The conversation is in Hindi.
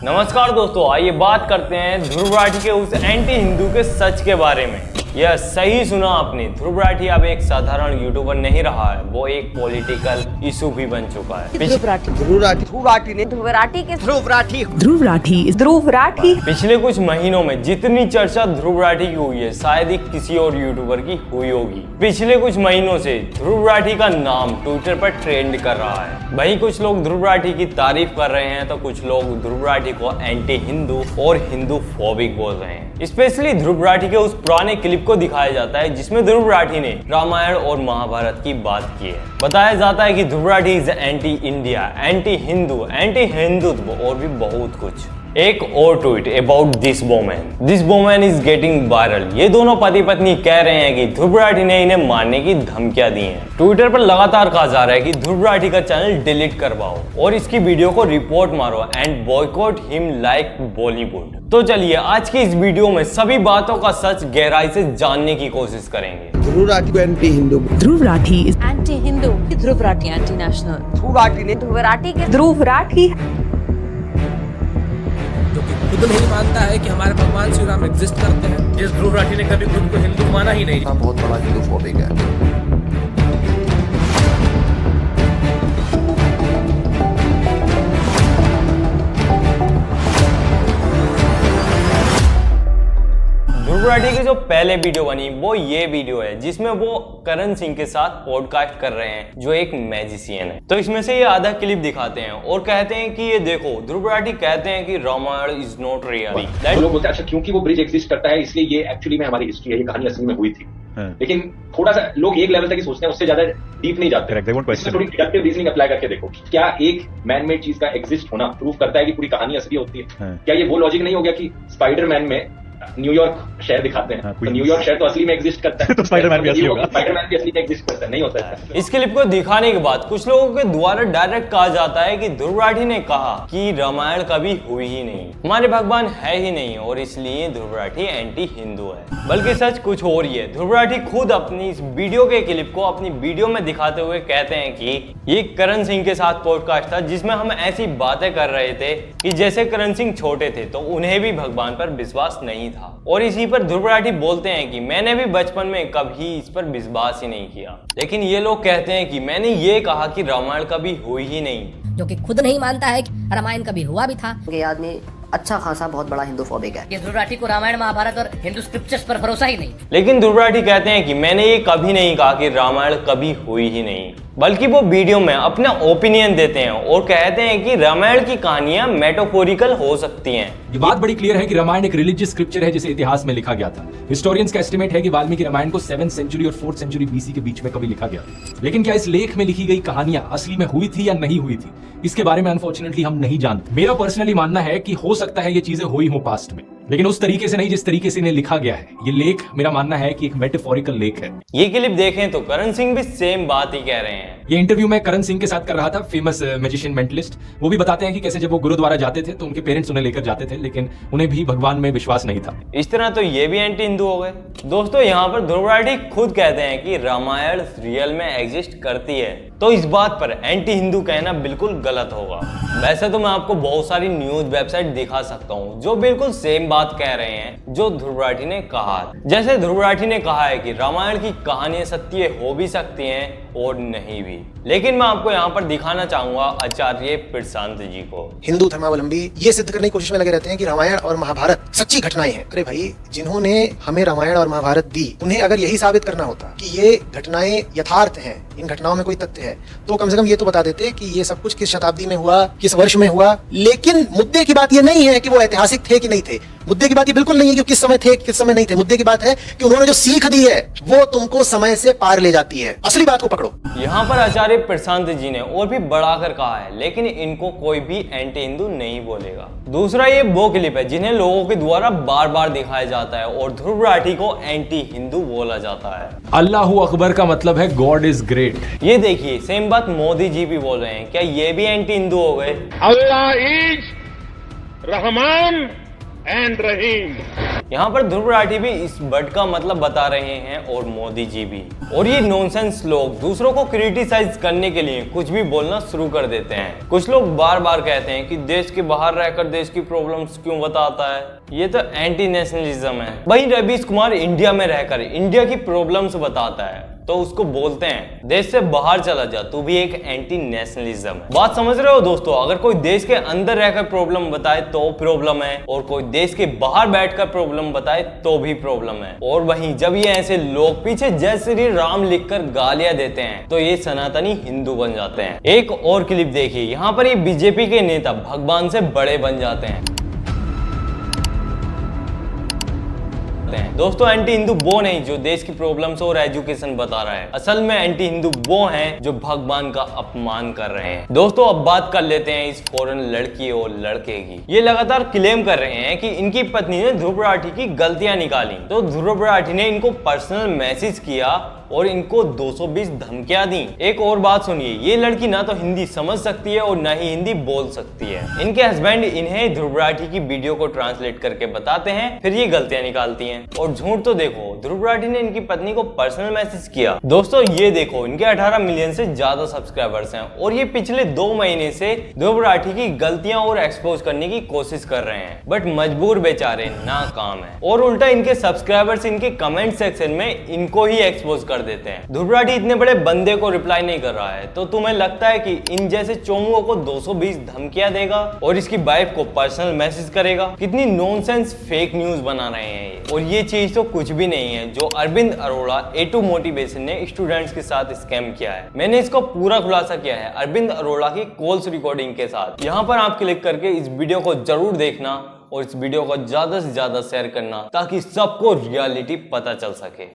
नमस्कार दोस्तों, आइए बात करते हैं ध्रुव राठी के उस एंटी हिंदू के सच के बारे में। यह सही सुना आपने, ध्रुव राठी अब एक साधारण यूट्यूबर नहीं रहा है, वो एक पॉलिटिकल इशू भी बन चुका है। ध्रुव राठी पिछले कुछ महीनों में जितनी चर्चा ध्रुव राठी की हुई है शायद ही किसी और यूट्यूबर की हुई होगी। पिछले कुछ महीनों से ध्रुव राठी का नाम ट्विटर पर ट्रेंड कर रहा है। वहीं कुछ लोग ध्रुव राठी की तारीफ कर रहे हैं तो कुछ लोग ध्रुव राठी को एंटी हिंदू और हिंदू फोबिक बोल रहे हैं। स्पेशली ध्रुव राठी के उस पुराने क्लिप को दिखाया जाता है जिसमें ध्रुव राठी ने रामायण और महाभारत की बात की है। बताया जाता है कि Dhruv Rathee is anti India, anti Hindu, anti Hindutva और भी बहुत कुछ। एक और tweet about this woman is getting viral. ये दोनों पति पत्नी कह रहे हैं कि ध्रुव राठी ने इन्हें मारने की धमकियां दी हैं। ट्विटर पर लगातार कहा जा रहा है कि ध्रुव राठी का चैनल डिलीट करवाओ और इसकी वीडियो को रिपोर्ट मारो and boycott him like Bollywood. तो चलिए आज की इस वीडियो में सभी बातों का सच गहराई से जानने की कोशिश करेंगे। ध्रुव राठी को anti Hindu, Dhruv Rathee anti Hindu, Dhruv Rathee anti national, Dhruv Rathee जो कि खुद नहीं मानता है कि हमारे भगवान श्री राम एग्जिस्ट करते हैं। जिस ध्रुव राठी ने कभी खुद को हिंदू माना ही नहीं। बहुत बड़ा हिंदू फोबिक है। ध्रुव राठी की जो पहले वीडियो बनी वो ये वीडियो है जिसमें वो करण सिंह के साथ पॉडकास्ट कर रहे हैं जो एक मैजिशियन है। तो इसमें से ये आधा क्लिप दिखाते हैं और कहते हैं कि ये देखो, ध्रुव राठी कहते हैं कि रामायण इज नॉट रियल। लोग बोलते हैं अच्छा क्योंकि वो ब्रिज एग्जिस्ट करता है इसलिए ये एक्चुअली में हमारी हिस्ट्री है, ये कहानी असली में हुई थी। लेकिन थोड़ा सा लोग एक लेवल तक ही सोचते हैं, उससे ज्यादा डीप नहीं जाते। इसमें थोड़ी डिडक्टिव रीजनिंग अप्लाई करके देखो, क्या एक मैन मेड चीज का एग्जिस्ट होना प्रूव करता है कि पूरी कहानी असली होती है? क्या ये वो लॉजिक नहीं हो गया कि स्पाइडरमैन में न्यूयॉर्क शहर दिखाते हैं तो न्यूयॉर्क शहर तो असली में एग्जिस्ट करता है, तो स्पाइडरमैन भी असली होगा, स्पाइडरमैन भी असली में एग्जिस्ट करता है? नहीं होता है। इस क्लिप को दिखाने के बाद कुछ लोगों के द्वारा डायरेक्ट कहा जाता है कि ध्रुव राठी ने कहा कि रामायण कभी हुई ही नहीं, हमारे भगवान है ही नहीं और इसलिए ध्रुव राठी एंटी हिंदू है। बल्कि सच कुछ और ही है। ध्रुव राठी खुद अपनी इस वीडियो के क्लिप को अपनी वीडियो में दिखाते हुए कहते हैं कि ये करण सिंह के साथ पॉडकास्ट था जिसमें हम ऐसी बातें कर रहे थे कि जैसे करण सिंह छोटे थे तो उन्हें भी भगवान पर विश्वास नहीं था। और इसी पर ध्रुव राठी बोलते हैं कि मैंने भी बचपन में कभी इस पर विश्वास ही नहीं किया, लेकिन ये लोग कहते हैं कि मैंने ये कहा कि रामायण कभी हुई ही नहीं। जो कि खुद नहीं मानता है कि रामायण कभी हुआ भी था। ये आदमी अच्छा खासा बहुत बड़ा हिंदू फोबिक है। ये ध्रुव राठी को रामायण महाभारत और हिंदू स्क्रिप्चर्स पर भरोसा ही नहीं। लेकिन ध्रुव राठी कहते हैं कि मैंने ये कभी नहीं कहा कि रामायण कभी हुई ही नहीं, बल्कि वो वीडियो में अपना ओपिनियन देते हैं और कहते हैं कि रामायण की कहानियां मेटाफोरिकल हो सकती हैं। ये बात बड़ी क्लियर है कि रामायण एक रिलीजियस स्क्रिप्चर है जिसे इतिहास में लिखा गया था। हिस्टोरियंस का एस्टिमेट है कि वाल्मीकि रामायण को 7th सेंचुरी और 4th सेंचुरी बीसी के बीच में कभी लिखा गया। लेकिन क्या इस लेख में लिखी गई कहानियां असली में हुई थी या नहीं हुई थी, इसके बारे में अनफॉर्चुनेटली हम नहीं जानते। मेरा पर्सनली मानना है कि हो सकता है ये चीजें हुई हो पास्ट में, लेकिन उस तरीके से नहीं जिस तरीके से इन्हें लिखा गया है। ये लेख मेरा मानना है कि एक मेटाफोरिकल लेख है। ये क्लिप देखें तो करण सिंह भी सेम बात ही कह रहे हैं। ये इंटरव्यू मैं करण सिंह के साथ कर रहा था, फेमस मैजिशियन मेंटलिस्ट। वो भी बताते हैं कि कैसे जब वो गुरुद्वारा जाते थे तो उनके पेरेंट्स उन्हें लेकर जाते थे, लेकिन उन्हें भी भगवान में विश्वास नहीं था। इस तरह तो ये भी एंटी हिंदू हो गए। दोस्तों यहाँ पर ध्रुव राठी खुद कहते हैं कि रामायण रियल में एग्जिस्ट करती है, तो इस बात पर एंटी हिंदू कहना बिल्कुल गलत होगा। वैसे तो मैं आपको बहुत सारी न्यूज वेबसाइट दिखा सकता हूँ जो बिल्कुल सेम बात कह रहे हैं जो ध्रुव राठी ने कहा। जैसे ध्रुव राठी ने कहा है कि रामायण की कहानियां सत्य हो भी सकती हैं और नहीं भी। लेकिन मैं आपको यहाँ पर दिखाना चाहूंगा आचार्य प्रशांत जी को। हिंदू धर्मावलंबी ये सिद्ध करने की कोशिश में लगे रहते हैं कि रामायण और महाभारत सच्ची घटनाएं हैं। अरे भाई, जिन्होंने हमें रामायण और महाभारत दी उन्हें अगर यही साबित करना होता कि ये घटनाएं यथार्थ हैं, इन घटनाओं में कोई तथ्य है, तो कम से कम ये तो बता देते कि ये सब कुछ किस शताब्दी में हुआ, किस वर्ष में हुआ। लेकिन मुद्दे की बात ये नहीं है कि वो ऐतिहासिक थे कि नहीं थे। मुद्दे की बात ये बिल्कुल नहीं है कि किस समय थे किस समय नहीं थे। मुद्दे की बात है कि उन्होंने जो सीख दी है वो तुमको समय से पार ले जाती है। असली बात को पकड़ो। यहाँ पर आचार्य प्रशांत जी ने और भी बढ़ाकर कहा है, लेकिन इनको कोई भी एंटी हिंदू नहीं बोलेगा। दूसरा ये वो क्लिप है जिन्हें लोगों के द्वारा बार बार दिखाया जाता है और ध्रुव राठी को एंटी हिंदू बोला जाता है। अल्लाहू अकबर का मतलब है गॉड इज ग्रेट। ये देखिए, सेम बात मोदी जी भी बोल रहे हैं। क्या ये भी एंटी हिंदू हो गए? अल्लाह इज रहमान एंड रहीम। यहाँ पर ध्रुव राठी भी इस वर्ड का मतलब बता रहे हैं और मोदी जी भी। और ये नॉनसेंस लोग दूसरों को क्रिटिसाइज करने के लिए कुछ भी बोलना शुरू कर देते हैं। कुछ लोग बार बार कहते हैं कि देश के बाहर रहकर देश की प्रॉब्लम्स क्यों बताता है, ये तो एंटी नेशनलिज्म है। वहीं रवीश कुमार इंडिया में रहकर इंडिया की प्रॉब्लम्स बताता है तो उसको बोलते हैं देश से बाहर चला जा, तू भी एक एंटी नेशनलिज्म है। बात समझ रहे हो दोस्तों? अगर कोई देश के अंदर रहकर प्रॉब्लम बताए तो प्रॉब्लम है, और कोई देश के बाहर बैठकर प्रॉब्लम बताए तो भी प्रॉब्लम है। और वहीं जब ये ऐसे लोग पीछे जय श्री राम लिखकर गालियां देते हैं तो ये सनातनी हिंदू बन जाते हैं। एक और क्लिप देखिए, यहाँ पर ये बीजेपी के नेता भगवान से बड़े बन जाते हैं। दोस्तों एंटी हिंदू वो नहीं जो देश की प्रॉब्लम्स और एजुकेशन बता रहा है, असल में एंटी हिंदू वो हैं जो भगवान का अपमान कर रहे हैं। दोस्तों अब बात कर लेते हैं इस फॉरेन लड़की और लड़के की। ये लगातार क्लेम कर रहे हैं कि इनकी पत्नी ने ध्रुव राठी की गलतियां निकाली, तो ध्रुव राठी ने इनको पर्सनल मैसेज किया और इनको 220 धमकियां दी। एक और बात सुनिए, ये लड़की ना तो हिंदी समझ सकती है और ना ही हिंदी बोल सकती है। इनके हस्बैंड इन्हें ध्रुव राठी की वीडियो को ट्रांसलेट करके बताते हैं, फिर ये गलतियां निकालती हैं। और झूठ तो देखो, ध्रुव राठी ने इनकी पत्नी को पर्सनल मैसेज किया। दोस्तों ये देखो, इनके 18 मिलियन से ज्यादा सब्सक्राइबर्स हैं और ये पिछले 2 महीने से ध्रुव राठी की गलतियां और एक्सपोज करने की कोशिश कर रहे हैं, बट मजबूर बेचारे नाकाम है। और उल्टा इनके सब्सक्राइबर्स इनके कमेंट सेक्शन में इनको ही एक्सपोज कर देते हैं। ध्रुव राठी इतने बड़े बंदे को रिप्लाई नहीं कर रहा है, तो तुम्हें लगता है कि इन जैसे चोमुओं को 220 धमकियां देगा और इसकी वाइफ को पर्सनल मैसेज करेगा? कितनी नॉनसेंस फेक न्यूज बना रहे हैं ये। और ये चीज तो कुछ भी नहीं है जो अरविंद अरोड़ा A2 मोटिवेशन ने स्टूडेंट्स के साथ स्कैम किया है। मैंने इसको पूरा खुलासा किया है अरविंद अरोड़ा की कॉल्स रिकॉर्डिंग के साथ। यहाँ पर आप क्लिक करके इस वीडियो को जरूर देखना और इस वीडियो को ज्यादा से ज्यादा शेयर करना ताकि सबको रियलिटी पता चल सके।